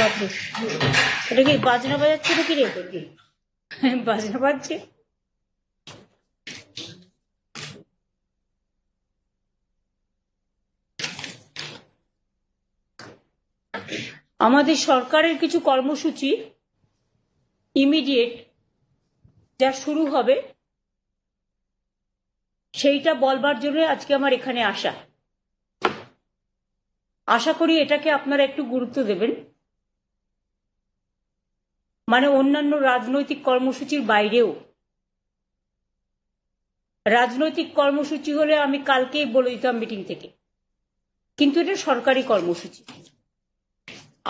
বাপরে, এটা কি বাজনা বাজাচ্ছে নাকি রে? কি বাজনা বাজছে? আমাদের সরকারের কিছু কর্মসূচি ইমিডিয়েট যা শুরু হবে সেইটা বলবার জন্য আজকে আমার এখানে আসা। আশা করি এটাকে আপনারা একটু গুরুত্ব দেবেন। মানে অন্যান্য রাজনৈতিক কর্মসূচির বাইরেও, রাজনৈতিক কর্মসূচি হলে আমি কালকেই বলে দিতাম মিটিং থেকে, কিন্তু এটা সরকারি কর্মসূচি।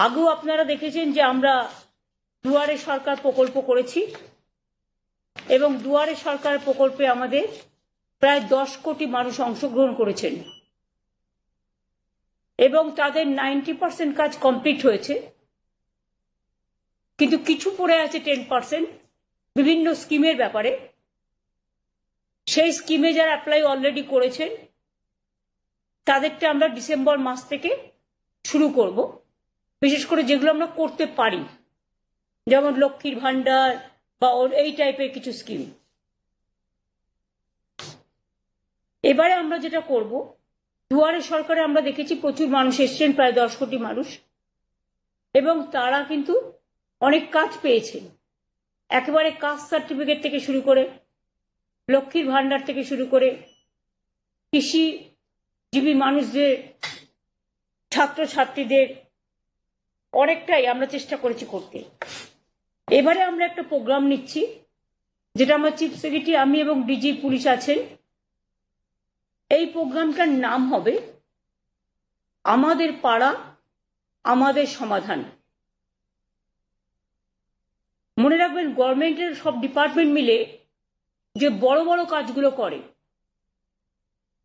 আগেও আপনারা দেখেছেন যে আমরা দুয়ারে সরকার প্রকল্প করেছি এবং দুয়ারে সরকার প্রকল্পে আমাদের প্রায় 10 কোটি মানুষ অংশগ্রহণ করেছেন এবং তাদের 90% কাজ কমপ্লিট হয়েছে, কিন্তু কিছু পড়ে আছে 10% বিভিন্ন স্কিমের ব্যাপারে। সেই স্কিমে যারা অ্যাপ্লাই অলরেডি করেছেন তাদেরটা আমরা ডিসেম্বর মাস থেকে শুরু করব, বিশেষ করে যেগুলো আমরা করতে পারি, যেমন লক্ষ্মীর ভান্ডার বা এই টাইপের কিছু স্কিম। এবারে আমরা যেটা করব, দুয়ারে সরকারে আমরা দেখেছি প্রচুর মানুষ এসছেন, প্রায় 10 কোটি মানুষ, এবং তারা কিন্তু অনেক কাজ পেয়েছেন। একেবারে কাস্ট সার্টিফিকেট থেকে শুরু করে, লক্ষ্মীর ভান্ডার থেকে শুরু করে, কৃষিজীবী মানুষদের, ছাত্রছাত্রীদের অনেকটাই আমরা চেষ্টা করেছি করতে। এবারে আমরা একটা প্রোগ্রাম নিচ্ছি, যেটা আমার চিফ সেক্রেটারি, আমি এবং ডিজি পুলিশ আছেন। এই প্রোগ্রামটার নাম হবে আমাদের পাড়া আমাদের সমাধান। মনে রাখবেন, গভর্নমেন্টের সব ডিপার্টমেন্ট মিলে যে বড় বড় কাজগুলো করে,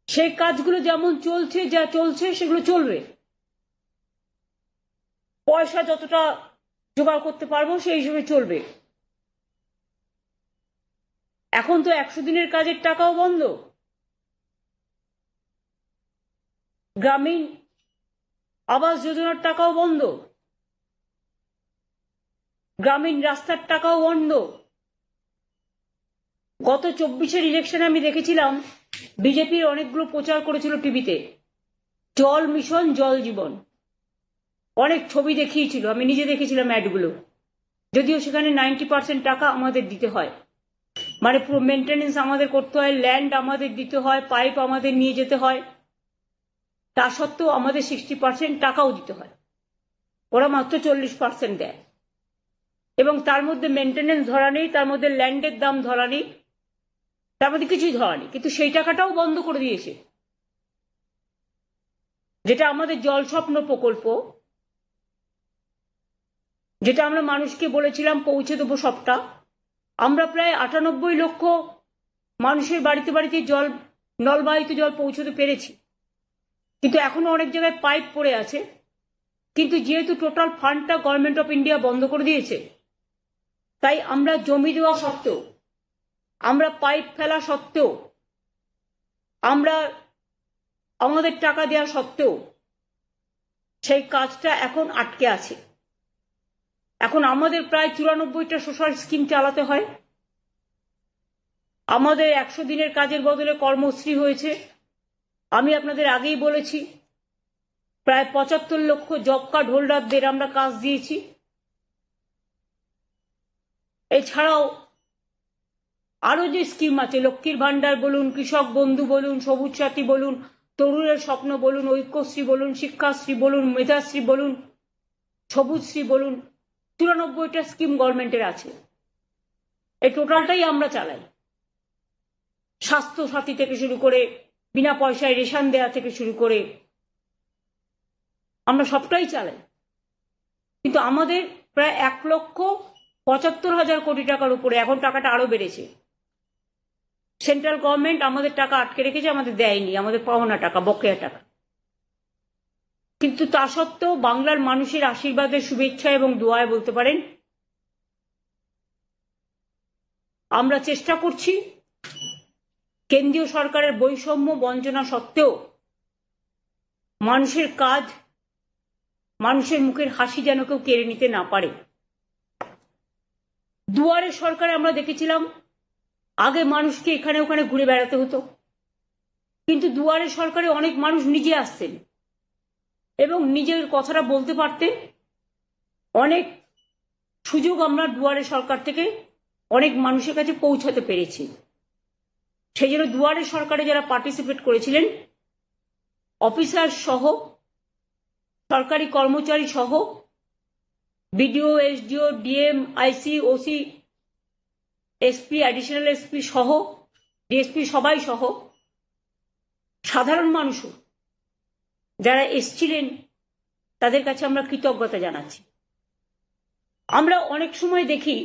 সেই কাজগুলো যেমন চলছে, যা চলছে সেগুলো চলবে। পয়সা যতটা জোগাড় করতে পারবো সেই হিসেবে চলবে। এখন তো 100 দিনের কাজের টাকাও বন্ধ, গ্রামীণ আবাস যোজনার টাকাও বন্ধ, গ্রামীণ রাস্তার টাকাও বন্ধ। গত 24-এর ইলেকশনে আমি দেখেছিলাম বিজেপির অনেকগুলো প্রচার করেছিল টিভিতে, জল মিশন, জল জীবন, অনেক ছবি দেখিয়েছিল, আমি নিজে দেখেছিলাম অ্যাডগুলো। যদিও সেখানে 90% টাকা আমাদের দিতে হয়, মানে পুরো মেনটেনেন্স আমাদের করতে হয়, ল্যান্ড আমাদের দিতে হয়, পাইপ আমাদের নিয়ে যেতে হয়, তা সত্ত্বেও আমাদের 60% টাকাও দিতে হয়, ওরা মাত্র 40% দেয়। এবং তার মধ্যে মেনটেনেন্স ধরা নেই, তার মধ্যে ল্যান্ডের দাম ধরা নেই, তার মধ্যে কিছুই ধরা নেই। কিন্তু সেই টাকাটাও বন্ধ করে দিয়েছে। যেটা আমাদের জল স্বপ্ন প্রকল্প, যেটা আমরা মানুষকে বলেছিলাম পৌঁছে দেবো সবটা, আমরা প্রায় 98 লক্ষ মানুষের বাড়িতে বাড়িতে জল, নলবাহিত জল পৌঁছতে পেরেছি। কিন্তু এখনো অনেক জায়গায় পাইপ পড়ে আছে। কিন্তু যেহেতু টোটাল ফান্ডটা গভর্নমেন্ট অফ ইন্ডিয়া বন্ধ করে দিয়েছে, তাই আমরা জমি দেওয়া সত্ত্বেও, আমরা পাইপ ফেলা সত্ত্বেও, আমরা আমাদের টাকা দেওয়া সত্ত্বেও সেই কাজটা এখন আটকে আছে। এখন আমাদের প্রায় 94টা সোশ্যাল স্কিম চালাতে হয়। আমাদের 100 দিনের কাজের বদলে কর্মশ্রী হয়েছে। আমি আপনাদের আগেই বলেছি প্রায় 75 লক্ষ জব কার্ড হোল্ডারদের আমরা কাজ দিয়েছি। এছাড়াও আরো যে স্কিম আছে, লক্ষ্মীর ভান্ডার বলুন, কৃষক বন্ধু বলুন, সবুজ সাথী বলুন, তরুণের স্বপ্ন বলুন, ঐক্যশ্রী বলুন, শিক্ষাশ্রী বলুন, মেধাশ্রী বলুন, সবুজশ্রী বলুন, 94টা স্কিম গভর্নমেন্টের আছে। এই টোটালটাই আমরা চালাই। স্বাস্থ্য সাথী থেকে শুরু করে, বিনা পয়সায় রেশন দেওয়া থেকে শুরু করে, আমরা সবটাই চালাই। কিন্তু আমাদের প্রায় 1,75,000 কোটি টাকার উপরে, এখন টাকাটা আরো বেড়েছে। সেন্ট্রাল গভর্নমেন্ট আমাদের টাকা আটকে রেখেছে, আমাদের দেয়নি, আমাদের পাওনা টাকা, বকেয়া টাকা। কিন্তু তা সত্ত্বেও বাংলার মানুষের আশীর্বাদের, শুভেচ্ছা এবং দোয়ায় বলতে পারেন আমরা চেষ্টা করছি কেন্দ্রীয় সরকারের বৈষম্য বঞ্চনা সত্ত্বেও মানুষের কাজ, মানুষের মুখের হাসি যেন কেউ কেড়ে নিতে না পারে। দুয়ারে সরকারে আমরা দেখেছিলাম আগে মানুষকে এখানে ওখানে ঘুরে বেড়াতে হতো, কিন্তু দুয়ারে সরকারে অনেক মানুষ নিজে আসতেন এবং নিজের কথাটা বলতে পারতেন। অনেক সুযোগ আমরা দুয়ারে সরকার থেকে অনেক মানুষের কাছে পৌঁছাতে পেরেছি। সেই জন্য দুয়ারে সরকারে যারা পার্টিসিপেট করেছিলেন, অফিসার সহ, সরকারি কর্মচারী সহ, বিডিও, এসডিও, ডিএম, আইসি, ওসি, এসপি, অ্যাডিশনাল এসপি সহ, ডিএসপি সবাই সহ, সাধারণ মানুষও যারা এসছিলেন তাদের কাছে আমরা কৃতজ্ঞতা জানাচ্ছি। আমরা অনেক সময় দেখি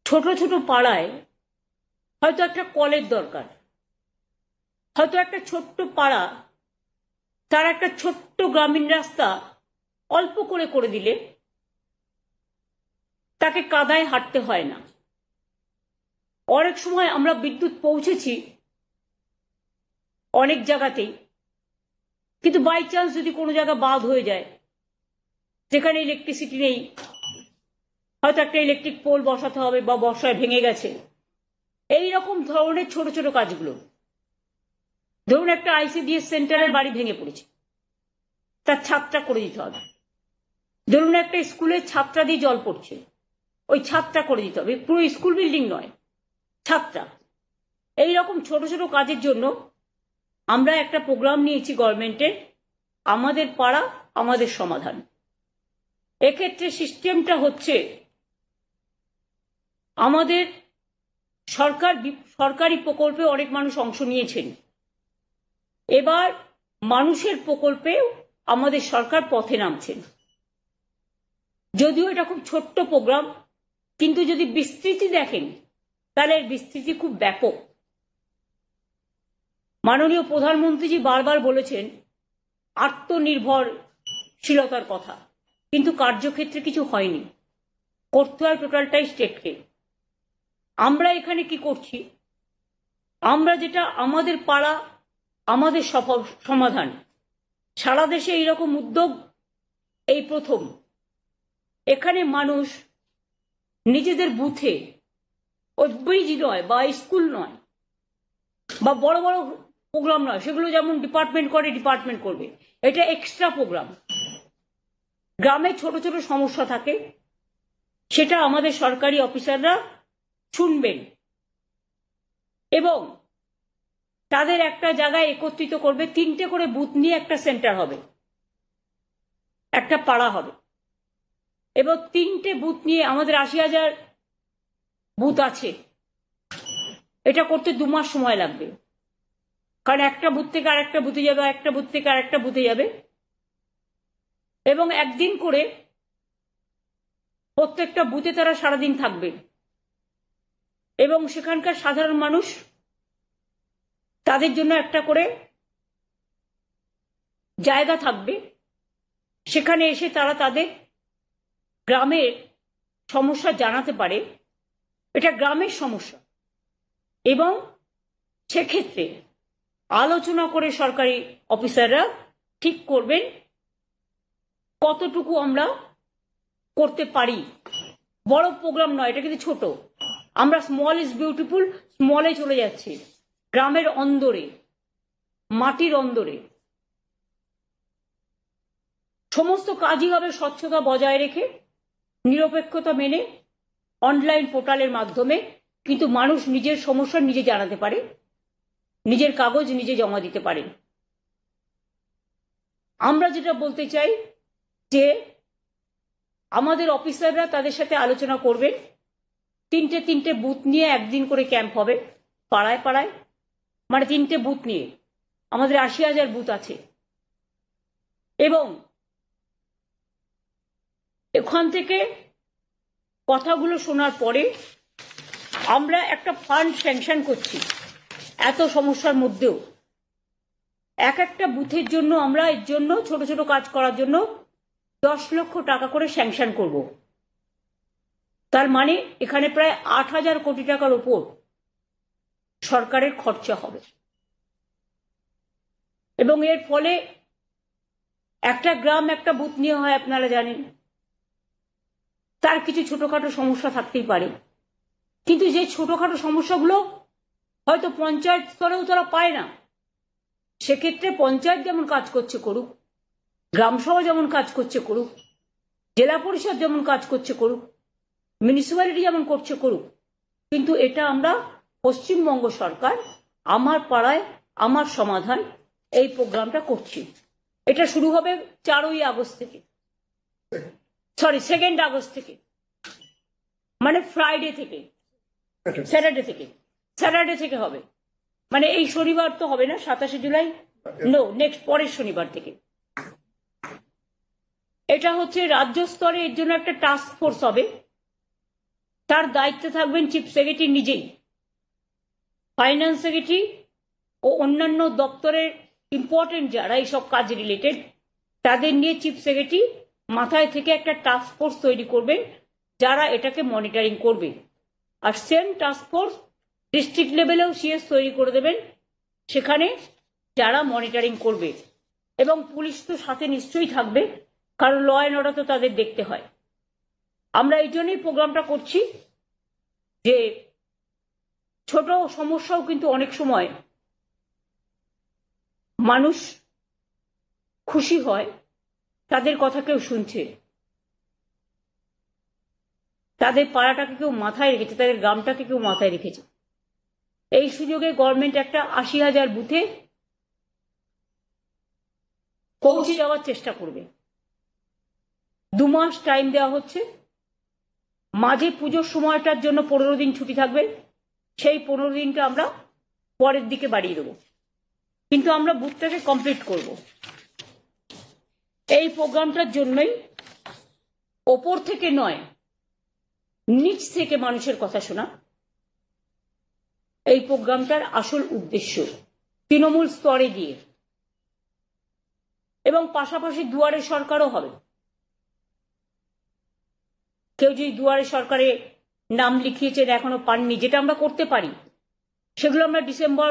ছোট ছোট পাড়ায় হয়তো একটা কলের দরকার, হয়তো একটা ছোট্ট পাড়া তার একটা ছোট্ট গ্রামীণ রাস্তা অল্প করে করে দিলে তাকে কাদায় হাঁটতে হয় না। অনেক সময় আমরা বিদ্যুৎ পৌঁছেছি অনেক জায়গাতেই, কিন্তু বাই চান্স যদি কোনো জায়গা বাদ হয়ে যায় যেখানে ইলেকট্রিসিটি নেই, হয়তো একটা ইলেকট্রিক পোল বসাতে হবে বা বর্ষায় ভেঙে গেছে, এই রকম ধরনের ছোট ছোট কাজগুলো, ধরুন একটা আইসিডিএস সেন্টারের বাড়ি ভেঙে পড়েছে, তার ছাদটা করে দিতে হবে। ধরুন একটা স্কুলের ছাদটা দিয়ে জল পড়ছে, ওই ছাদটা করে দিতে হবে, পুরো স্কুল বিল্ডিং নয়, ছাদটা। এইরকম ছোট ছোট কাজের জন্য আমরা একটা প্রোগ্রাম নিয়েছি গভর্নমেন্টের, আমাদের পাড়া আমাদের সমাধান। এক্ষেত্রে সিস্টেমটা হচ্ছে আমাদের সরকারি প্রকল্পে অনেক মানুষ অংশ নিয়েছেন, এবার মানুষের প্রকল্পেও আমাদের সরকার পথে নামছেন। যদিও এটা খুব ছোট্ট প্রোগ্রাম, কিন্তু যদি বিস্তৃতি দেখেন তাহলে এর বিস্তৃতি খুব ব্যাপক। মাননীয় প্রধানমন্ত্রীজি বারবার বলেছেন আত্মনির্ভরশীলতার কথা, কিন্তু কার্যক্ষেত্রে কিছু হয়নি, করতে হয় টোটালটাই স্টেটকে। আমরা এখানে কি করছি, আমরা যেটা আমাদের পাড়া আমাদের সমাধান, সারা দেশে এইরকম উদ্যোগ এই প্রথম। এখানে মানুষ নিজেদের বুথে, ওই ব্রিজ নয় বা স্কুল নয় বা বড় বড় প্রোগ্রাম নয়, সেগুলো যেমন ডিপার্টমেন্ট করে ডিপার্টমেন্ট করবে, এটা এক্সট্রা প্রোগ্রাম। গ্রামে ছোট ছোট সমস্যা থাকে, সেটা আমাদের সরকারি অফিসাররা শুনবেন এবং তাদের একটা জায়গায় একত্রিত করবে। 3টে করে বুথ নিয়ে একটা সেন্টার হবে, একটা পাড়া হবে, এবং 3টে বুথ নিয়ে আমাদের 80,000 বুথ আছে। এটা করতে 2 মাস সময় লাগবে, কারণ একটা বুথ থেকে আরেকটা বুথে যাবে, একটা বুথ থেকে আরেকটা বুথে যাবে, এবং একদিন করে প্রত্যেকটা বুথে তারা সারাদিন থাকবে এবং সেখানকার সাধারণ মানুষ তাদের জন্য একটা করে জায়গা থাকবে, সেখানে এসে তারা তাদের গ্রামের সমস্যা জানাতে পারে। এটা গ্রামের সমস্যা, এবং সেক্ষেত্রে আলোচনা করে সরকারি অফিসাররা ঠিক করবেন কতটুকু আমরা করতে পারি। বড় প্রোগ্রাম নয়, এটা কিন্তু ছোট। আমরা স্মল ইজ বিউটিফুল, স্মলে চলে যাচ্ছি, গ্রামের অন্দরে, মাটির অন্দরে। সমস্ত কাজই হবে স্বচ্ছতা বজায় রেখে, নিরপেক্ষতা মেনে, অনলাইন পোর্টালের মাধ্যমে, কিন্তু মানুষ নিজের সমস্যা নিজে জানাতে পারে, নিজের কাগজ নিজে জমা দিতে পারে। আমরা যেটা বলতে চাই যে আমাদের অফিসাররা তাদের সাথে আলোচনা করবেন, 3টে বুথ নিয়ে একদিন করে ক্যাম্প হবে পাড়ায় পাড়ায়, মানে 3টে বুথ নিয়ে আমাদের 80,000 বুথ আছে, এবং এখান থেকে কথাগুলো শোনার পরে আমরা একটা ফান্ড স্যাংশন করছি। এত সমস্যার মধ্যেও একটা বুথের জন্য আমরা এর জন্য ছোট ছোট কাজ করার জন্য 10 লক্ষ টাকা করে স্যাংশন করব। তার মানে এখানে প্রায় 8,000 কোটি টাকার উপর সরকারের খরচা হবে, এবং এর ফলে একটা গ্রাম একটা বুথ নিয়ে হয়, আপনারা জানেন। তার কিছু ছোটখাটো সমস্যা থাকতেই পারে, কিন্তু যে ছোটখাটো সমস্যাগুলো হয়তো পঞ্চায়েত স্তরেও তারা পায় না, সেক্ষেত্রে পঞ্চায়েত যেমন কাজ করছে করুক, গ্রামসভা যেমন কাজ করছে করুক, জেলা পরিষদ যেমন কাজ করছে করুক, মিউনিসিপ্যালিটি যেমন করছে করুক, কিন্তু এটা আমরা পশ্চিমবঙ্গ সরকার আমার পাড়ায় আমার সমাধান এই প্রোগ্রামটা করছি। এটা শুরু হবে 4ই আগস্ট থেকে, সরি 2 আগস্ট থেকে, মানে ফ্রাইডে থেকে, স্যাটারডে থেকে হবে। মানে এই শনিবার তো হবে না, 27শে জুলাই, নো, নেক্সট পরের শনিবার থেকে। এটা হচ্ছে রাজ্য স্তরে এর জন্য একটা টাস্ক ফোর্স হবে, তার দায়িত্বে থাকবেন চিফ সেক্রেটারি নিজেই, ফাইন্যান্স সেক্রেটারি ও অন্যান্য দপ্তরের ইম্পর্টেন্ট যারা এইসব কাজ রিলেটেড, তাদের নিয়ে চিফ সেক্রেটারি মাথায় থেকে একটা টাস্ক ফোর্স তৈরি করবেন যারা এটাকে মনিটরিং করবে। আর সেম টাস্ক ফোর্স ডিস্ট্রিক্ট লেভেলেও সিএস তৈরি করে দেবেন, সেখানে যারা মনিটরিং করবে। এবং পুলিশ তো সাথে নিশ্চয়ই থাকবে, কারণ ল অ্যান্ড অর্ডার তো তাদের দেখতে হয়। আমরা এই জন্যই প্রোগ্রামটা করছি যে ছোট সমস্যাও কিন্তু অনেক সময় মানুষ খুশি হয়, তাদের কথা কেউ শুনছে, তাদের পাড়াটাকে কেউ মাথায় রেখেছে, তাদের গ্রামটাকে কেউ মাথায় রেখেছে। এই সুযোগে গভর্নমেন্ট একটা 80,000 বুথে পৌঁছে যাওয়ার চেষ্টা করবে। 2 মাস টাইম দেওয়া হচ্ছে, মাঝে পুজোর সময়টার জন্য 15 দিন ছুটি থাকবে, সেই 15 দিনটা আমরা পরের দিকে বাড়িয়ে দেবো, কিন্তু আমরা বুথটাকে কমপ্লিট করব। এই প্রোগ্রামটার জন্যই ওপর থেকে নয়, নিচ থেকে মানুষের কথা শোনা এই প্রোগ্রামটার আসল উদ্দেশ্য, তৃণমূল স্তরে গিয়ে। এবং পাশাপাশি দুয়ারে সরকারও হবে। কেউ যদি দুয়ারে সরকারে নাম লিখিয়েছেন এখনো পাননি, যেটা আমরা করতে পারি, সেগুলো আমরা ডিসেম্বর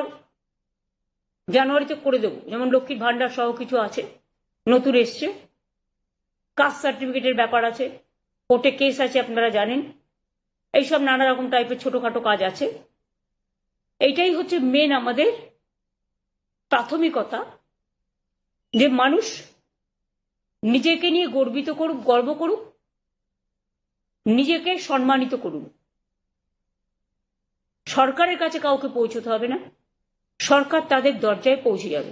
জানুয়ারিতে করে দেবো। যেমন লক্ষ্মীর ভান্ডার সহ কিছু আছে নতুন এসছে, কাস্ট সার্টিফিকেটের ব্যাপার আছে, কোর্টে কেস আছে আপনারা জানেন, এইসব নানা রকম টাইপের ছোটখাটো কাজ আছে। এইটাই হচ্ছে মেন আমাদের প্রাথমিকতা, যে মানুষ নিজেকে নিয়ে গর্বিত করুক, গর্ব করুক, নিজেকে সম্মানিত করুন। সরকারের কাছে কাউকে পৌঁছতে হবে না, সরকার তাদের দরজায় পৌঁছে যাবে।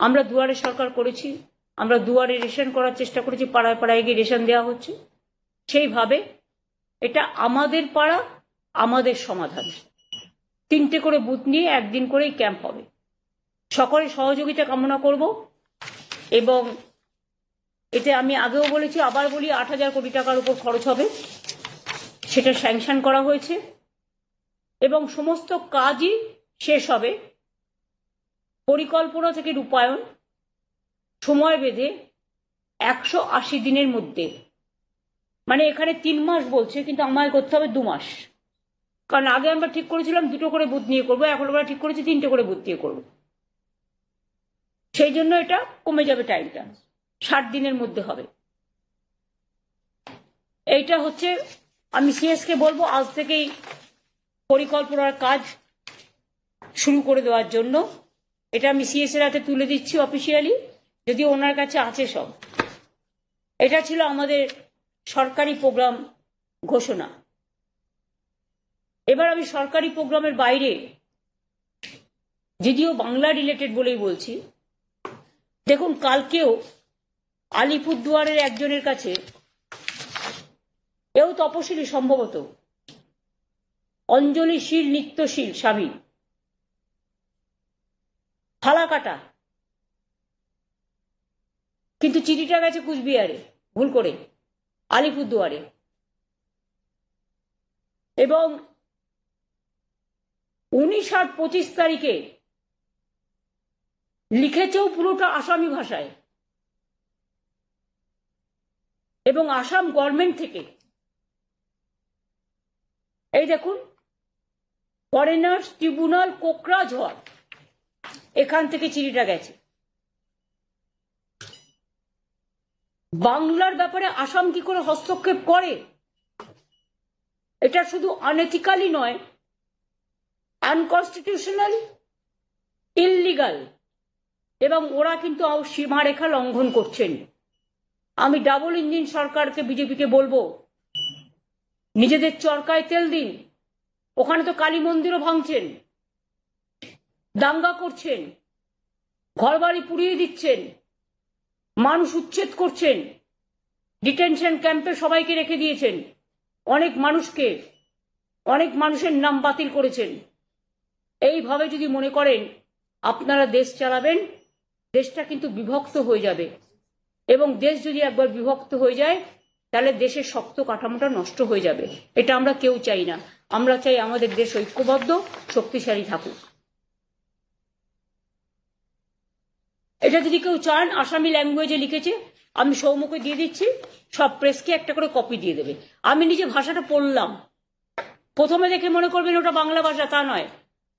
আমরা দুয়ারে সরকার করেছি, আমরা দুয়ারে রেশন করার চেষ্টা করেছি, পাড়ায় পাড়ায় গিয়ে রেশন দেওয়া হচ্ছে। সেইভাবে এটা আমাদের পাড়া আমাদের সমাধান। 3টে করে বুথ নিয়ে একদিন করেই ক্যাম্প হবে। সকলের সহযোগিতা কামনা করব। এবং এতে আমি আগেও বলেছি, আবার বলি, 8,000 কোটি টাকার উপর খরচ হবে, সেটা স্যাংশন করা হয়েছে এবং সমস্ত কাজই শেষ হবে পরিকল্পনা থেকে রূপায়ণ সময় বেঁধে 180 দিনের মধ্যে। মানে এখানে 3 মাস বলছে, কিন্তু আমায় করতে হবে 2 মাস, কারণ আগে আমরা ঠিক করেছিলাম 2টো করে বুথ নিয়ে করবো, এখন আমরা ঠিক করেছি 3টে করে বুথ নিয়ে করবো। সেই জন্য এটা কমে যাবে টাইমটা, 60 দিনের মধ্যে হবে। এইটা হচ্ছে, আমি সিএসকে বলবো আজ থেকেই পরিকল্পনার কাজ শুরু করে দেওয়ার জন্য। এটা আমি সিএস এর হাতে তুলে দিচ্ছি অফিসিয়ালি, যদিও ওনার কাছে আছে সব। এটা ছিল আমাদের সরকারি প্রোগ্রাম ঘোষণা। এবার আমি সরকারি প্রোগ্রামের বাইরে, যদিও বাংলা রিলেটেড বলেই বলছি, দেখুন কালকেও আলিপুরদুয়ারের একজনের কাছে, এও তপশিলি সম্ভবত, অঞ্জলিশীল নিত্যশীল স্বামী, ফালাকাটা, কিন্তু চিঠিটা গেছে কুচবিহারে, ভুল করে আলিপুরদুয়ারে। এবং 19 আর 25 তারিখে লিখেছেও পুরোটা আসামি ভাষায়। এবং আসাম গভর্নমেন্ট থেকে, এই দেখুন, ফরেনার্স ট্রিব্যুনাল কোকরাঝড়, এখান থেকে চিঠিটা গেছে। বাংলার ব্যাপারে আসাম কি করে হস্তক্ষেপ করে, এটা শুধু আনএথিক্যালি নয়, আনকনস্টিটিউশনাল, ইললিগাল, এবং ওরা কিন্তু সীমারেখা লঙ্ঘন করছেন। আমি ডাবল ইঞ্জিন সরকারকে, বিজেপিকে বলবো, নিজেদের চরকায় তেল দিন। ওখানে তো কালী মন্দিরও ভাঙছেন, দাঙ্গা করছেন, ঘরবাড়ি পুড়িয়ে দিচ্ছেন, মানুষ উচ্ছেদ করছেন, ডিটেনশন ক্যাম্পে সবাইকে রেখে দিয়েছেন, অনেক মানুষের নাম বাতিল করেছেন। এইভাবে যদি মনে করেন আপনারা দেশ চালাবেন, দেশটা কিন্তু বিভক্ত হয়ে যাবে, এবং দেশ যদি একবার বিভক্ত হয়ে যায় তাহলে দেশের শক্ত কাঠামোটা নষ্ট হয়ে যাবে। এটা আমরা কেউ চাই না। আমরা চাই আমাদের দেশ ঐক্যবদ্ধ, শক্তিশালী থাকুক। এটা যদি কেউ চান, আসামি ল্যাঙ্গুয়েজে লিখেছে, আমি সৌম্যকে দিয়ে দিচ্ছি, সব প্রেসকে একটা করে কপি দিয়ে দেবে। আমি নিজে ভাষাটা পড়লাম, প্রথমে দেখে মনে করবেন ওটা বাংলা ভাষা, তা নয়।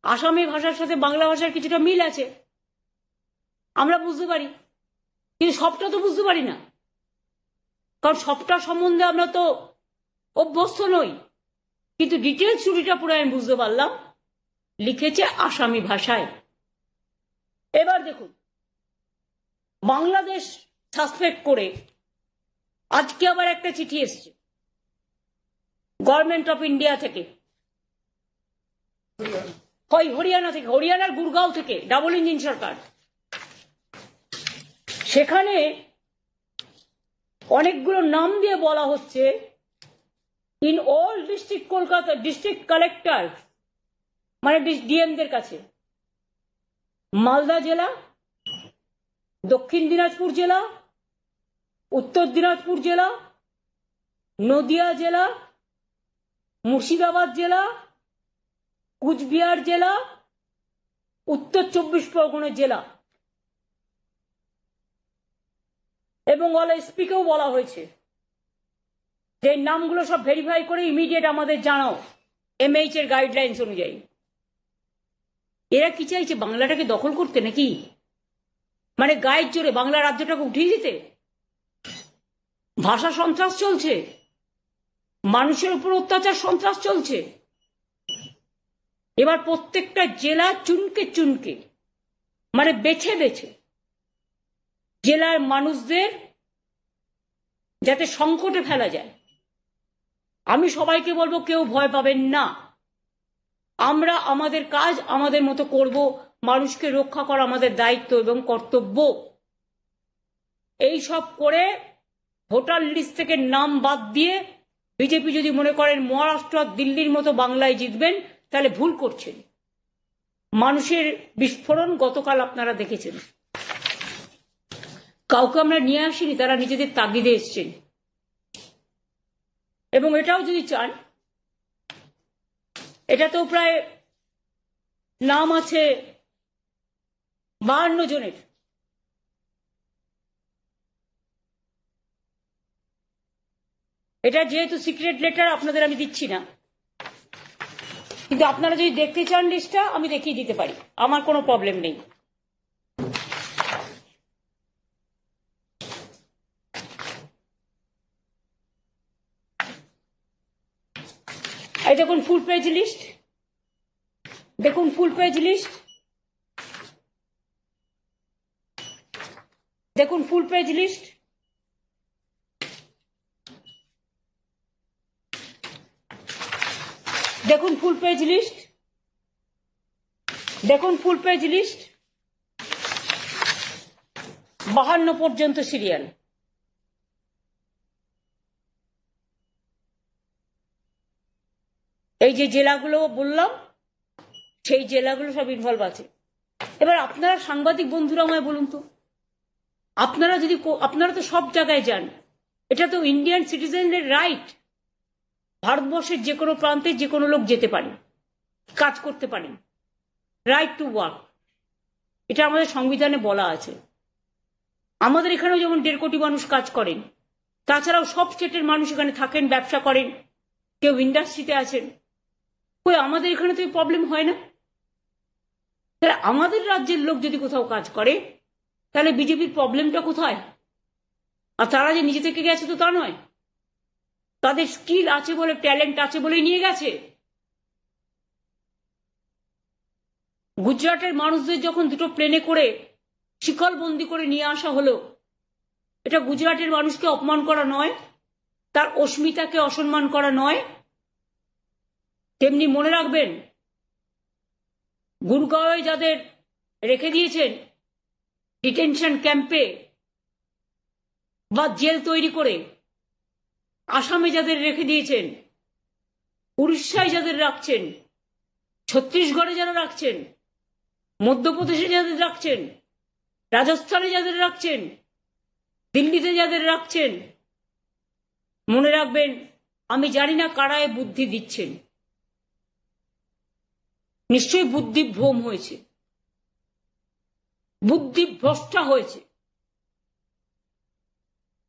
আসামি ভাষার সাথে বাংলা ভাষার কিছুটা মিল আছে, আমরা বুঝতে পারি, কিন্তু সবটা তো বুঝতে পারি না, কারণ সবটা সম্বন্ধে আমরা তো অভ্যস্ত নই। কিন্তু ডিটেলস স্টোরিটা পুরো আমি বুঝতে পারলাম, লিখেছে আসামি ভাষায়। এবার দেখুন, বাংলাদেশ সাসপেক্ট করে আজকে আবার একটা চিঠি এসছে গভর্নমেন্ট অফ ইন্ডিয়া থেকে, হরিয়ানা থেকে, হরিয়ানার গুরগাঁও থেকে, ডাবল ইঞ্জিন সরকার। সেখানে অনেকগুলো নাম দিয়ে বলা হচ্ছে, in all district Kolkata, district collector মানে ডিএমদের কাছে, মালদা জেলা, দক্ষিণ দিনাজপুর জেলা, উত্তর দিনাজপুর জেলা, নদিয়া জেলা, মুর্শিদাবাদ জেলা, কুচবিহার জেলা, উত্তর 24 পরগনা জেলা, এবং অল এসপিকেও বলা হয়েছে যে নামগুলো সব ভেরিফাই করে ইমিডিয়েট আমাদের জানাও, এমএইচ এর গাইডলাইন্স অনুযায়ী। এরা কি চাইছে, বাংলাটাকে দখল করতে নাকি? মানে গায়ের জোরে বাংলা রাজ্যটাকে উঠিয়ে দিতে? ভাষা সন্ত্রাস চলছে, মানুষের উপর অত্যাচার সন্ত্রাস চলছে। এবার প্রত্যেকটা জেলা চুনকে চুনকে, মানে বেছে বেছে জেলার মানুষদের যাতে সংকটে ফেলা যায়। আমি সবাইকে বলবো, কেউ ভয় পাবেন না, আমরা আমাদের কাজ আমাদের মতো করব, মানুষকে রক্ষা করা আমাদের দায়িত্ব এবং কর্তব্য। এই সব করে ভোটার লিস্ট থেকে নাম বাদ দিয়ে বিজেপি যদি মনে করেন মহারাষ্ট্র দিল্লির মতো বাংলায় জিতবেন, তাহলে ভুল করছেন। মানুষের বিস্ফোরণ গতকাল আপনারা দেখেছেন, কাউকে আমরা নিয়ে আসিনি, তারা নিজেদের তাগিদে এসছেন। এবং এটাও যদি চান, এটাতেও প্রায় নাম আছে 52 জনের। এটা যেহেতু সিক্রেট লেটার, আপনাদের আমি দিচ্ছি না, কিন্তু আপনারা যদি দেখতে চান লিস্টটা, আমি দেখিয়ে দিতে পারি, আমার কোনো প্রবলেম নেই। এই দেখুন ফুল পেজ লিস্ট, দেখুন ফুল পেজ লিস্ট, দেখুন ফুল পেজ লিস্ট। দেখুন ফুল পেজ লিস্ট, দেখুন ফুল পেজ লিস্ট, 52 পর্যন্ত সিরিয়াল। এই যে জেলাগুলো বললাম, সেই জেলাগুলো সব ইনভলভ আছে। এবার আপনারা সাংবাদিক বন্ধুরা আমায় বলুন তো, আপনারা তো সব জায়গায় যান, এটা তো ইন্ডিয়ান সিটিজেনদের রাইট। ভারতবর্ষের যে কোনো প্রান্তে যে কোনো লোক যেতে পারে, কাজ করতে পারেন, রাইট টু ওয়ার্ক, এটা আমাদের সংবিধানে বলা আছে। আমাদের এখানেও যেমন 1.5 কোটি মানুষ কাজ করেন, তাছাড়াও সব স্টেটের মানুষ এখানে থাকেন, ব্যবসা করেন, কেউ ইন্ডাস্ট্রিতে আছেন। কই আমাদের এখানে তো এই প্রবলেম হয় না? তাহলে আমাদের রাজ্যের লোক যদি কোথাও কাজ করে, তাহলে বিজেপির প্রবলেমটা কোথায়? আর তারা যে নিজে থেকে গেছে তো তা নয়, তাদের স্কিল আছে বলে, ট্যালেন্ট আছে বলেই নিয়ে গেছে। গুজরাটের মানুষদের যখন দুটো প্লেনে করে শিকলবন্দি করে নিয়ে আসা হলো, এটা গুজরাটের মানুষকে অপমান করা নয়, তার অস্মিতাকে অসম্মান করা নয়? তেমনি মনে রাখবেন, গুরগাঁওয়ে যাদের রেখে দিয়েছেন ডিটেনশন ক্যাম্পে বা জেল তৈরি করে, আসামে যাদের রেখে দিয়েছেন, উড়িষ্যায় যাদের রাখছেন, ছত্তিশগড়ে যারা রাখছেন, মধ্যপ্রদেশে যাদের রাখছেন, রাজস্থানে যাদের রাখছেন, দিল্লিতে যাদের রাখছেন, মনে রাখবেন, আমি জানি না কারায় বুদ্ধি দিচ্ছেন। নিশ্চয়ই বুদ্ধি ভ্রম হয়েছে, বুদ্ধি ভ্রষ্টা হয়েছে।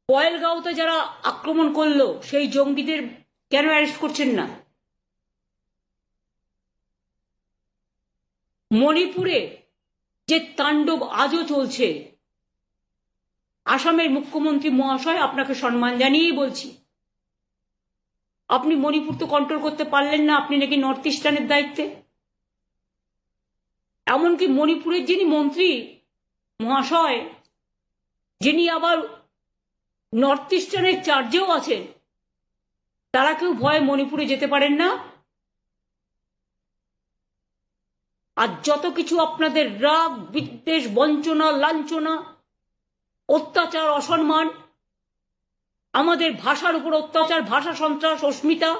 পয়েলগাঁওতে যারা আক্রমণ করলো সেই জঙ্গিদের কেন অ্যারেস্ট করছেন না? মণিপুরে যে তাণ্ডব আজও চলছে, আসামের মুখ্যমন্ত্রী মহাশয়, আপনাকে সম্মান জানিয়েই বলছি, আপনি মণিপুর তো কন্ট্রোল করতে পারলেন না, আপনি নাকি নর্থ ইস্টার্নের দায়িত্বে। এমনকি মণিপুরের যিনি মন্ত্রী মহাশয়, যিনি আবার নর্থ ইস্টার্নের চার্জেও আছেন, তারা কেউ ভয়ে মণিপুরে যেতে পারেন না। আর যত কিছু আপনাদের রাগ, বিদ্বেষ, বঞ্চনা, লাঞ্ছনা, অত্যাচার, অসম্মান, আমাদের ভাষার উপর অত্যাচার, ভাষা সন্ত্রাস, অস্মিতা,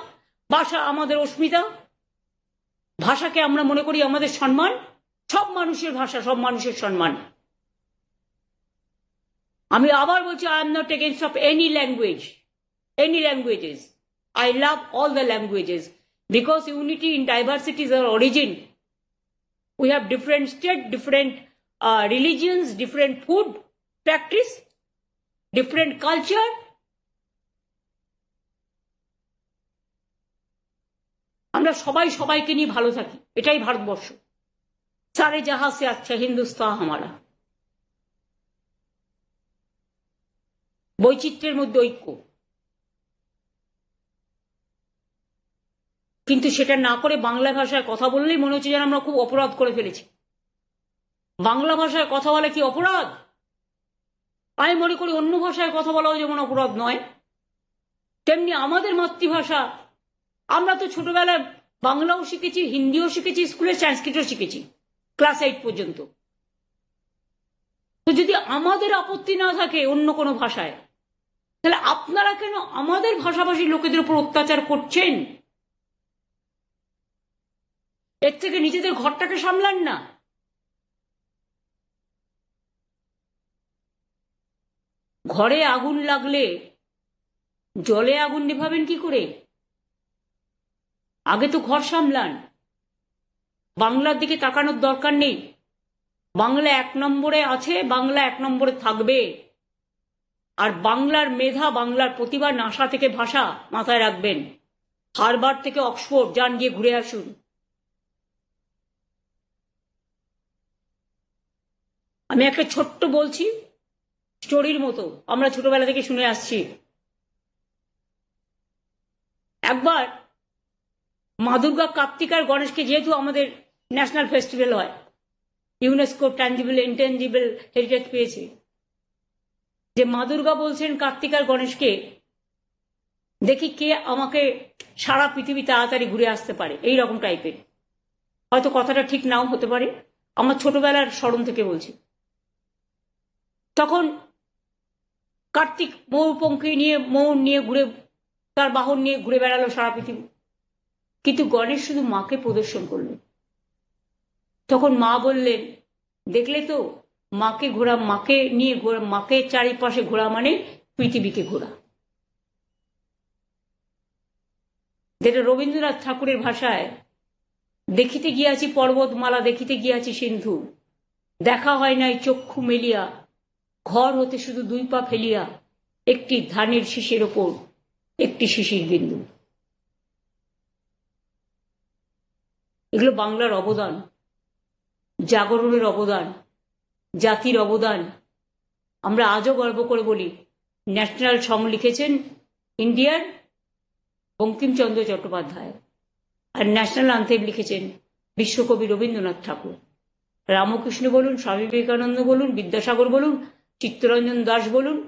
ভাষা আমাদের অস্মিতা, ভাষাকে আমরা মনে করি আমাদের সম্মান। সব মানুষের ভাষা, সব মানুষের সম্মান। আমি আবার বলছি, I am not against of any language, any languages. I love all the languages because unity in diversity is our origin. We have different state, different religions, different food practice, different culture. আমরা সবাই সবাইকে নিয়ে ভালো থাকি, এটাই ভারতবর্ষ। সারে জাহাঁ সে আচ্ছা হিন্দুস্তান হামারা। বৈচিত্র্যের মধ্যে ঐক্য, কিন্তু সেটা না করে বাংলা ভাষায় কথা বললেই মনে হচ্ছে যেন আমরা খুব অপরাধ করে ফেলেছি। বাংলা ভাষায় কথা বলা কি অপরাধ? আমি মনে করি অন্য ভাষায় কথা বলাও যেমন অপরাধ নয়, তেমনি আমাদের মাতৃভাষা, আমরা তো ছোটবেলায় বাংলাও শিখেছি, হিন্দিও শিখেছি, স্কুলে সংস্কৃতও শিখেছি ক্লাস 8 পর্যন্ত। তো যদি আমাদের আপত্তি না থাকে অন্য কোনো ভাষায়, তাহলে আপনারা কেন আমাদের ভাষাভাষী লোকেদের উপর অত্যাচার করছেন? এর থেকে নিজেদের ঘরটাকে সামলান না। ঘরে আগুন লাগলে জলে আগুন নেভাবেন কি করে? আগে তো ঘর সামলান। বাংলার দিকে তাকানোর দরকার নেই। বাংলা 1 নম্বরে আছে, বাংলা 1 নম্বরে থাকবে। আর বাংলার মেধা, বাংলার প্রতিভা, নাসা থেকে ভাষা মাথায় রাখবেন। হারবার্ড থেকে অক্সফোর্ড যান, গিয়ে ঘুরে আসুন। আমি একটা ছোট্ট বলছি, স্টোরির মতো, আমরা ছোটবেলা থেকে শুনে আসছি। একবার মা দুর্গা, কার্তিক আর গণেশকে, যেহেতু আমাদের ন্যাশনাল ফেস্টিভ্যাল হয়, ইউনেস্কো ট্যাঞ্জিবল ইনট্যাঞ্জিবল হেরিটেজ পেয়েছে, যে মা দুর্গা বলছেন কার্তিক আর গণেশকে, দেখি কে আমাকে সারা পৃথিবী তাড়াতাড়ি ঘুরে আসতে পারে, এই রকম টাইপের। হয়তো কথাটা ঠিক নাও হতে পারে, আমার ছোটবেলার স্মরণ থেকে বলছি। তখন কার্তিক ময়ূরপঙ্খী নিয়ে, ময়ূর নিয়ে ঘুরে, তার বাহন নিয়ে ঘুরে বেড়ালো সারা পৃথিবী, কিন্তু গণেশ শুধু মাকে প্রদর্শন করলেন। তখন মা বললেন, দেখলে তো, মাকে ঘোরা, মাকে নিয়ে ঘোরা, মাকে চারিপাশে ঘোরা মানে পৃথিবীকে ঘোরা। যেটা রবীন্দ্রনাথ ঠাকুরের ভাষায়, দেখিতে গিয়াছি পর্বতমালা, দেখিতে গিয়াছি সিন্ধু, দেখা হয় নাই চক্ষু মেলিয়া, ঘর হতে শুধু 2 পা ফেলিয়া, একটি ধানের শীষের ওপর একটি শিশির বিন্দু। এগুলো বাংলার অবদান, জাগরণের অবদান, জাতির অবদান। আমরা আজও গর্ব করে বলি, ন্যাশনাল সং লিখেছেন ইন্ডিয়ার বঙ্কিমচন্দ্র চট্টোপাধ্যায়, আর ন্যাশনাল আন্থেম লিখেছেন বিশ্বকবি রবীন্দ্রনাথ ঠাকুর। রামকৃষ্ণ বলুন, স্বামী বিবেকানন্দ বলুন, বিদ্যাসাগর বলুন, চিত্তরঞ্জন দাস বলুন,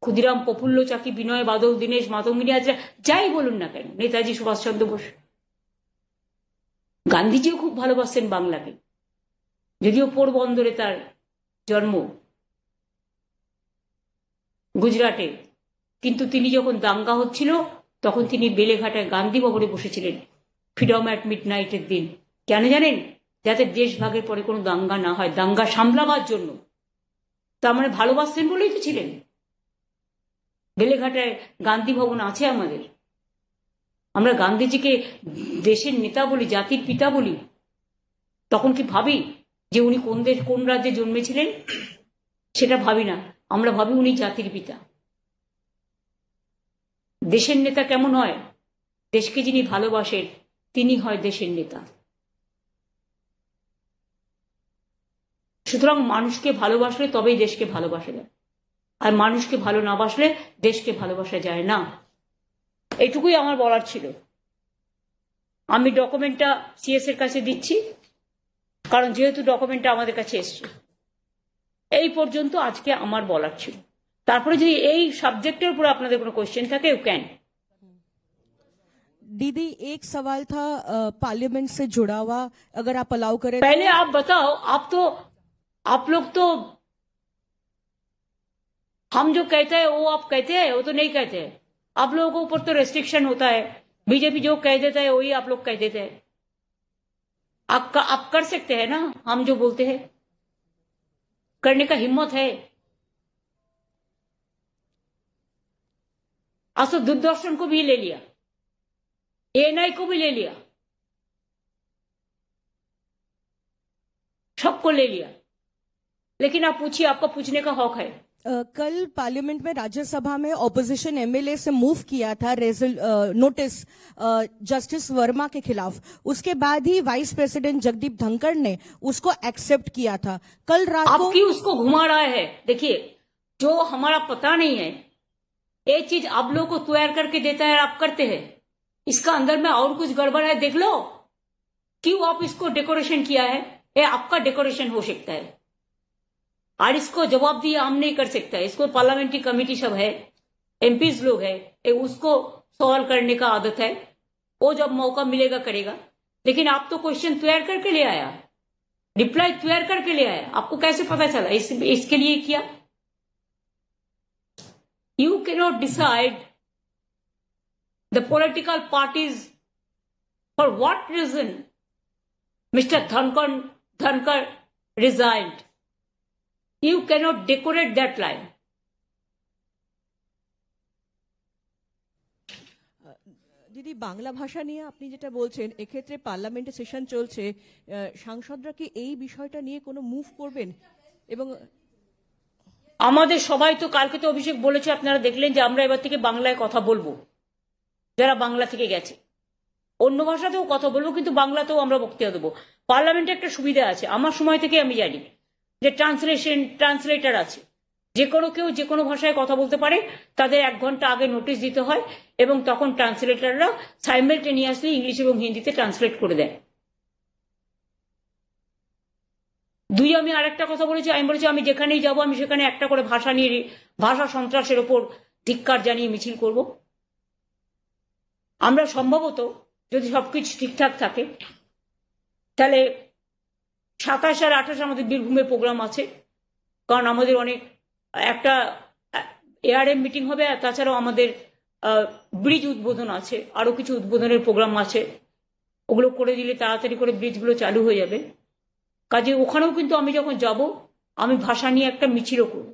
ক্ষুদিরাম প্রফুল্ল চাকি, বিনয় বাদল, দীনেশ মাতঙ্গিনী হাজরা, যাই বলুন না কেন, নেতাজি সুভাষচন্দ্র বোস, গান্ধীজিও খুব ভালোবাসতেন বাংলাকে, যদিও পোরবন্দরে তার জন্ম, গুজরাটে, কিন্তু তিনি যখন দাঙ্গা হচ্ছিল তখন তিনি বেলেঘাটায় গান্ধী ভবনে বসেছিলেন ফ্রিডম অ্যাট মিডনাইটের দিন। কেন জানেন? যাতে দেশ ভাগের পরে কোনো দাঙ্গা না হয়, দাঙ্গা সামলাবার জন্য। তার মানে ভালোবাসতেন বলেই তো ছিলেন। বেলেঘাটায় গান্ধী ভবন আছে আমাদের। আমরা গান্ধীজিকে দেশের নেতা বলি, জাতির পিতা বলি, তখন কি ভাবি যে উনি কোন দেশ কোন রাজ্যে জন্মেছিলেন? সেটা ভাবি না, আমরা ভাবি উনি জাতির পিতা। দেশের নেতা কেমন হয়? দেশকে যিনি ভালোবাসেন তিনি হয় দেশের নেতা। সুতরাং মানুষকে ভালোবাসলে তবেই দেশকে ভালোবাসা যায়, আর মানুষকে ভালো না বাসলে দেশকে ভালোবাসা যায় না। এইটুকুই আমার বলার ছিল। আমি ডকুমেন্টটা সিএস এর কাছে দিচ্ছি, কারণ যেহেতু ডকুমেন্টটা আমাদের কাছে এসছে। এই পর্যন্ত আজকে আমার বলার ছিল। তারপরে যদি এই সাবজেক্টের উপর আপনাদের কোনো কোয়েশ্চেন থাকে, ইউ ক্যান। दीदी एक सवाल था पार्लियामेंट से जुड़ा हुआ, अगर आप अलाउ करें। पहले आप बताओ, आप लोग तो हम जो कहते हैं वो आप कहते हैं, वो तो नहीं कहते हैं। आप लोगों के ऊपर तो रेस्ट्रिक्शन होता है, बीजेपी जो कह देता है वही आप लोग कह देते हैं। आप कर सकते हैं ना, हम जो बोलते हैं करने का हिम्मत है। आज तो दूरदर्शन को भी ले लिया, एएनआई को भी ले लिया, सबको ले लिया, लेकिन आप पूछिए, आपका पूछने का हक है। कल पार्लियामेंट में राज्यसभा में ऑपोजिशन एमएलए से मूव किया था नोटिस जस्टिस वर्मा के खिलाफ, उसके बाद ही वाइस प्रेसिडेंट जगदीप धनखड़ ने उसको एक्सेप्ट किया था। कल रात को आपकी उसको घुमा रहा है। देखिए, जो हमारा पता नहीं है, एक चीज आप लोगों को तैयार करके देता है, आप करते हैं, इसका अंदर में और कुछ गड़बड़ है, देख लो। क्यों आप इसको डेकोरेशन किया है? ये आपका डेकोरेशन हो सकता है, और इसको जवाब दिया हम नहीं कर सकता है। इसको पार्लियामेंट्री कमेटी सब है, एमपीज लोग है, उसको सवाल करने का आदत है, वो जब मौका मिलेगा करेगा। लेकिन आप तो क्वेश्चन तैयार करके ले आया, रिप्लाई तैयार करके ले आया, आपको कैसे पता चला इसके लिए किया? You can not decide the political parties for what reason mister Dhankhar resigned. You cannot decorate that line. দিদি বাংলা ভাষা নিয়ে আপনি যেটা বলছেন, এক্ষেত্রে পার্লামেন্টে সেশন চলছে, সাংসদরা কি এই বিষয়টা নিয়ে কোনো মুভ করবেন? এবং আমাদের সবাই তো কালকে তো অভিষেক বলেছে, আপনারা দেখলেন যে আমরা এবার থেকে বাংলায় কথা বলবো, যারা বাংলা থেকে গেছে। অন্য ভাষাতেও কথা বলবো, কিন্তু বাংলাতেও আমরা বক্তব্য দেবো। পার্লামেন্টে একটা সুবিধা আছে, আমার সময় থেকে আমি জানি যে ট্রান্সলেটর আছে, যে কোনো কেউ যে কোনো ভাষায় কথা বলতে পারে, তাদের 1 ঘন্টা আগে নোটিশ দিতে হয়, এবং তখন ট্রান্সলেটররা সাইমেলটেনিয়াসলি ইংলিশ এবং হিন্দিতে ট্রান্সলেট করে দেয়। দুই, আমি আরেকটা কথা বলেছি, আমি বলেছি আমি যেখানেই যাব আমি সেখানে একটা করে ভাষা নিয়ে, ভাষা সন্ত্রাসের ওপর ধিক্কার জানিয়ে মিছিল করব। আমরা সম্ভবত যদি সবকিছু ঠিকঠাক থাকে, তাহলে 27 আর 28 আমাদের বীরভূমের প্রোগ্রাম আছে, কারণ আমাদের অনেক একটা এআরএম মিটিং হবে, আর তাছাড়াও আমাদের ব্রিজ উদ্বোধন আছে, আরো কিছু উদ্বোধনের প্রোগ্রাম আছে। ওগুলো করে দিলে তাড়াতাড়ি করে ব্রিজগুলো চালু হয়ে যাবে। কাজে ওখানেও কিন্তু আমি যখন যাব, আমি ভাষা নিয়ে একটা মিছিলও করব।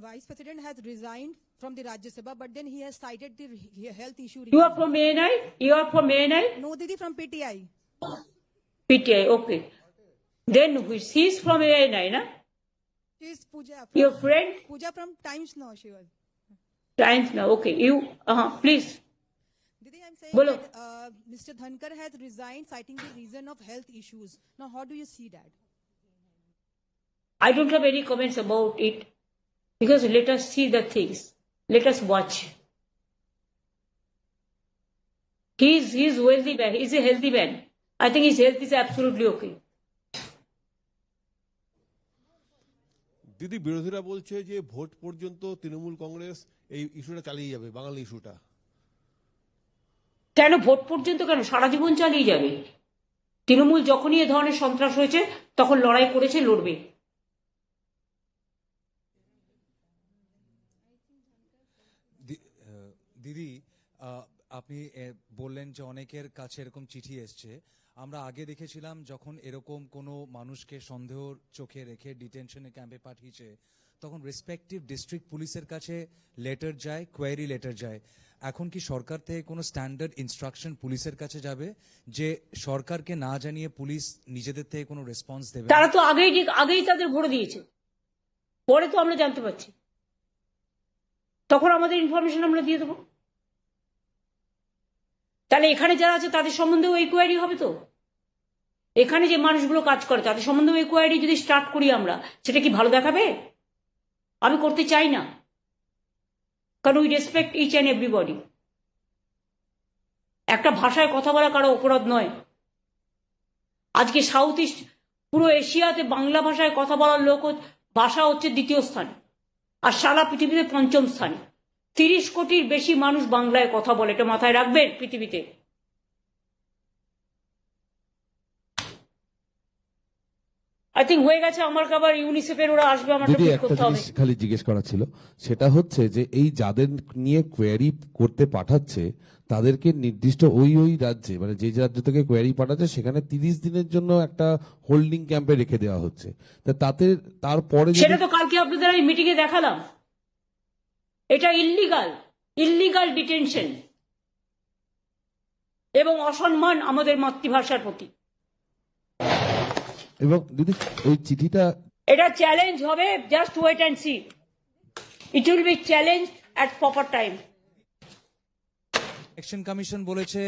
Vice President has resigned from the Rajya Sabha, but then he has cited the health issue. You are from ANI? You are from ANI? No, Didi, from PTI. PTI, okay. Then she is from ANI, na? She is Pooja. Your friend? Pooja from Times Now, she was. Times Now, okay. You, please. Didi, I'm saying Bolo. that Mr. Dhankar has resigned citing the reason of health issues. Now, how do you see that? I don't have any comments about it because let us see the things. Let us watch. He's wealthy man. He's a healthy man. I think his health is absolutely okay. দিদি, বিরোধীরা বলছে যে vote পর্যন্ত তৃণমূল কংগ্রেস এই ইস্যুটা চালিয়ে যাবে, বাঙালি ইস্যুটা। কেন ভোট পর্যন্ত, কেন সারা জীবন চালিয়ে যাবে? তৃণমূল যখনই এ ধরনের সন্ত্রাস হয়েছে তখন লড়াই করেছে, লড়বে। দিদি, আপনি বললেন যে অনেকের কাছে এরকম চিঠি এসছে। আমরা আগে দেখেছিলাম যখন এরকম কোনো মানুষকে সন্দেহ চোখে রেখে ডিটেনশনে ক্যাম্পে পাঠিয়েছে তখন রেসপেক্টিভ ডিস্ট্রিক্ট পুলিশের কাছে লেটার যায়, কোয়েরি লেটার যায়। এখন কি সরকার থেকে কোনো স্ট্যান্ডার্ড ইনস্ট্রাকশন পুলিশের কাছে যাবে যে সরকারকে না জানিয়ে পুলিশ নিজেদের থেকে কোনো রেসপন্স দেবে? তারা তো আগেই তাদের ভরে দিয়েছে, পরে তো আমরা জানতে পারছি, তখন আমাদের ইনফরমেশন আমরা দিয়ে দেবো। তাহলে এখানে যারা আছে তাদের সম্বন্ধেও এই কোয়ারি হবে তো? এখানে যে মানুষগুলো কাজ করে তাদের সম্বন্ধেও এই কোয়ারি যদি স্টার্ট করি আমরা, সেটা কি ভালো দেখাবে? আমি করতে চাই না, কারণ we respect each and everybody. একটা ভাষায় কথা বলা কারো অপরাধ নয়। আজকে সাউথ ইস্ট পুরো এশিয়াতে বাংলা ভাষায় কথা বলার ভাষা হচ্ছে দ্বিতীয় স্থানে, আর সারা পৃথিবীতে পঞ্চম স্থানে। 30 কোটির বেশি মানুষ বাংলায় কথা বলে, এটা মাথায় রাখবেন পৃথিবীতে। আই থিঙ্ক হয়ে গেছে। আমার আবার ইউনিসেফের ওরা আসবে, আমাকে দিদি, পিক একটা করতে হবে। জিনিস খালি জিজ্ঞেস করা ছিল, সেটা হচ্ছে যে এই যাদের নিয়ে কোয়েরি করতে পাঠাচ্ছে তাদেরকে নির্দিষ্ট ওই রাজ্যে, মানে যে রাজ্য থেকে কোয়েরি পাঠাচ্ছে সেখানে 30 দিনের জন্য একটা হোল্ডিং ক্যাম্পে রেখে দেওয়া হচ্ছে। তাতে তারপরে সেটা তো কালকে আপনাদের আমি মিটিং এ দেখালাম। এটা ইল্লিগাল ডিটেনশন এবং অসম্মান আমাদের মাতৃভাষার প্রতি। এবং দিদি ওই চিঠিটা এটা চ্যালেঞ্জ হবে, just wait and see, it will be challenge at proper time. Election commission বলেছে